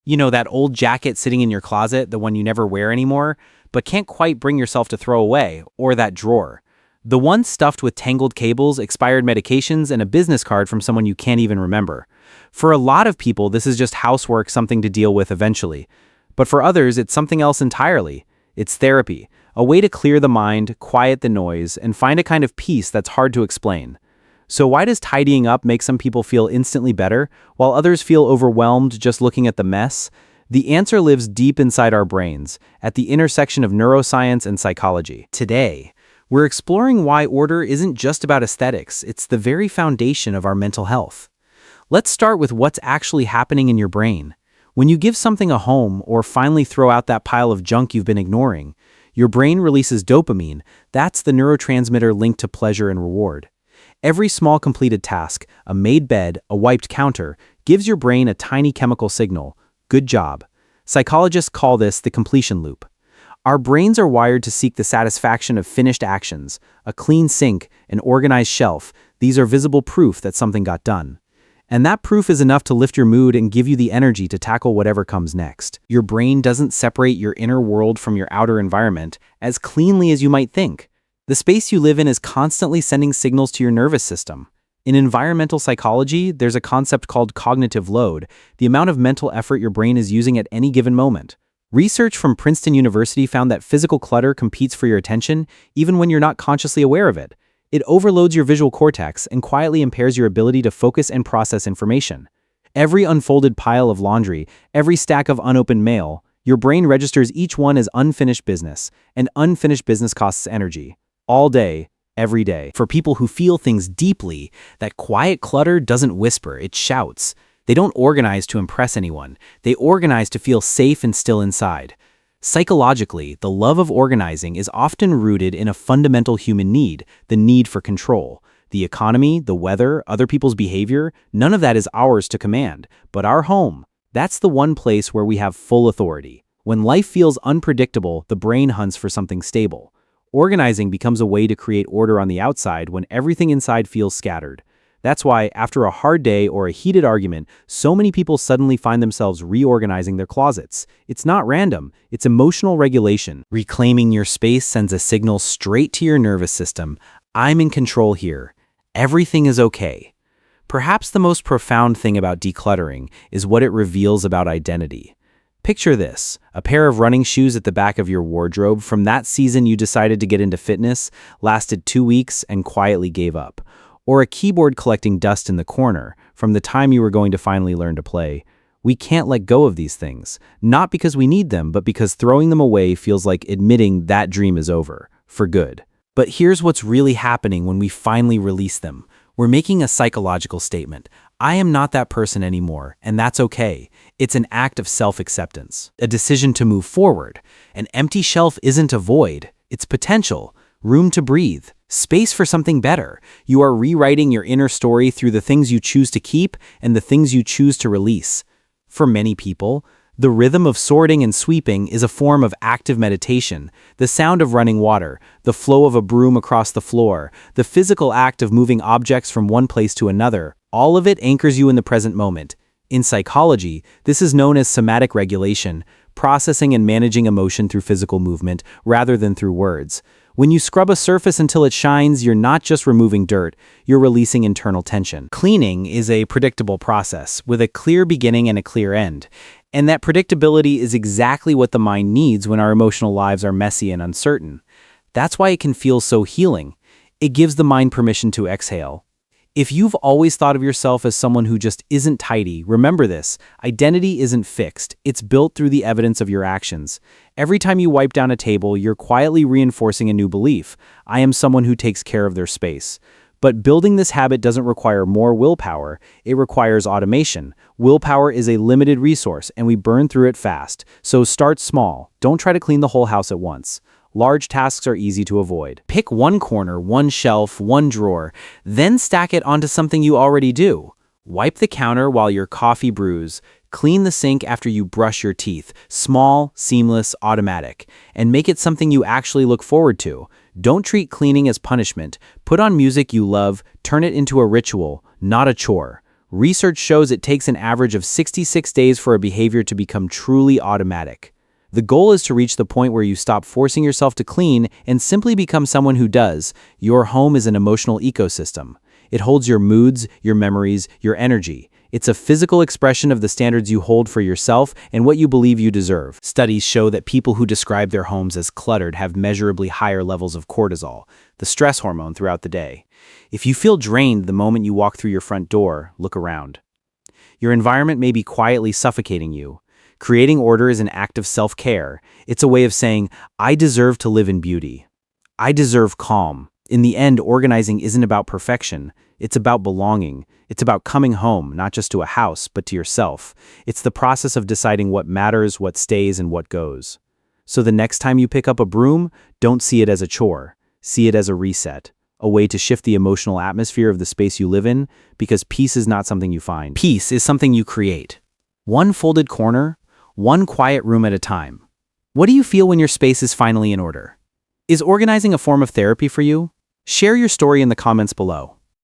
You know, that old jacket sitting in your closet, the one you never wear anymore, but can't quite bring yourself to throw away, or that drawer. The one stuffed with tangled cables, expired medications, and a business card from someone you can't even remember. For a lot of people, this is just housework, something to deal with eventually. But for others, it's something else entirely. It's therapy, a way to clear the mind, quiet the noise, and find a kind of peace that's hard to explain. So why does tidying up make some people feel instantly better, while others feel overwhelmed just looking at the mess? The answer lives deep inside our brains, at the intersection of neuroscience and psychology. Today, we're exploring why order isn't just about aesthetics, it's the very foundation of our mental health. Let's start with what's actually happening in your brain. When you give something a home or finally throw out that pile of junk you've been ignoring, your brain releases dopamine. That's the neurotransmitter linked to pleasure and reward. Every small completed task, a made bed, a wiped counter, gives your brain a tiny chemical signal. Good job. Psychologists call this the completion loop. Our brains are wired to seek the satisfaction of finished actions. A clean sink, an organized shelf, these are visible proof that something got done. And that proof is enough to lift your mood and give you the energy to tackle whatever comes next. Your brain doesn't separate your inner world from your outer environment as cleanly as you might think. The space you live in is constantly sending signals to your nervous system. In environmental psychology, there's a concept called cognitive load, the amount of mental effort your brain is using at any given moment. Research from Princeton University found that physical clutter competes for your attention even when you're not consciously aware of it. It overloads your visual cortex and quietly impairs your ability to focus and process information. Every unfolded pile of laundry, every stack of unopened mail, your brain registers each one as unfinished business, and unfinished business costs energy. All day, every day. For people who feel things deeply, that quiet clutter doesn't whisper, it shouts. They don't organize to impress anyone. They organize to feel safe and still inside. Psychologically, the love of organizing is often rooted in a fundamental human need, the need for control. The economy, the weather, other people's behavior, none of that is ours to command. But our home, that's the one place where we have full authority. When life feels unpredictable, the brain hunts for something stable. Organizing becomes a way to create order on the outside when everything inside feels scattered. That's why, after a hard day or a heated argument, so many people suddenly find themselves reorganizing their closets. It's not random, it's emotional regulation. Reclaiming your space sends a signal straight to your nervous system. I'm in control here. Everything is okay. Perhaps the most profound thing about decluttering is what it reveals about identity. Picture this, a pair of running shoes at the back of your wardrobe from that season you decided to get into fitness, lasted 2 weeks, and quietly gave up. Or a keyboard collecting dust in the corner from the time you were going to finally learn to play. We can't let go of these things, not because we need them, but because throwing them away feels like admitting that dream is over, for good. But here's what's really happening when we finally release them. We're making a psychological statement. I am not that person anymore, and that's okay. It's an act of self-acceptance, a decision to move forward. An empty shelf isn't a void, it's potential, room to breathe, space for something better. You are rewriting your inner story through the things you choose to keep and the things you choose to release. For many people, the rhythm of sorting and sweeping is a form of active meditation. The sound of running water, the flow of a broom across the floor, the physical act of moving objects from one place to another, all of it anchors you in the present moment. In psychology, this is known as somatic regulation, processing and managing emotion through physical movement rather than through words. When you scrub a surface until it shines, you're not just removing dirt, you're releasing internal tension. Cleaning is a predictable process with a clear beginning and a clear end. And that predictability is exactly what the mind needs when our emotional lives are messy and uncertain. That's why it can feel so healing. It gives the mind permission to exhale. If you've always thought of yourself as someone who just isn't tidy, remember this: identity isn't fixed, it's built through the evidence of your actions. Every time you wipe down a table, you're quietly reinforcing a new belief: I am someone who takes care of their space. But building this habit doesn't require more willpower, it requires automation. Willpower is a limited resource, and we burn through it fast. So start small. Don't try to clean the whole house at once. Large tasks are easy to avoid. Pick one corner, one shelf, one drawer, then stack it onto something you already do. Wipe the counter while your coffee brews. Clean the sink after you brush your teeth. Small, seamless, automatic. And make it something you actually look forward to. Don't treat cleaning as punishment. Put on music you love. Turn it into a ritual, not a chore. Research shows it takes an average of 66 days for a behavior to become truly automatic. The goal is to reach the point where you stop forcing yourself to clean and simply become someone who does. Your home is an emotional ecosystem. It holds your moods, your memories, your energy. It's a physical expression of the standards you hold for yourself and what you believe you deserve. Studies show that people who describe their homes as cluttered have measurably higher levels of cortisol, the stress hormone, throughout the day. If you feel drained the moment you walk through your front door, look around. Your environment may be quietly suffocating you. Creating order is an act of self-care. It's a way of saying, I deserve to live in beauty. I deserve calm. In the end, organizing isn't about perfection. It's about belonging. It's about coming home, not just to a house, but to yourself. It's the process of deciding what matters, what stays, and what goes. So the next time you pick up a broom, don't see it as a chore. See it as a reset, a way to shift the emotional atmosphere of the space you live in, because peace is not something you find. Peace is something you create. One folded corner, one quiet room at a time. What do you feel when your space is finally in order? Is organizing a form of therapy for you? Share your story in the comments below.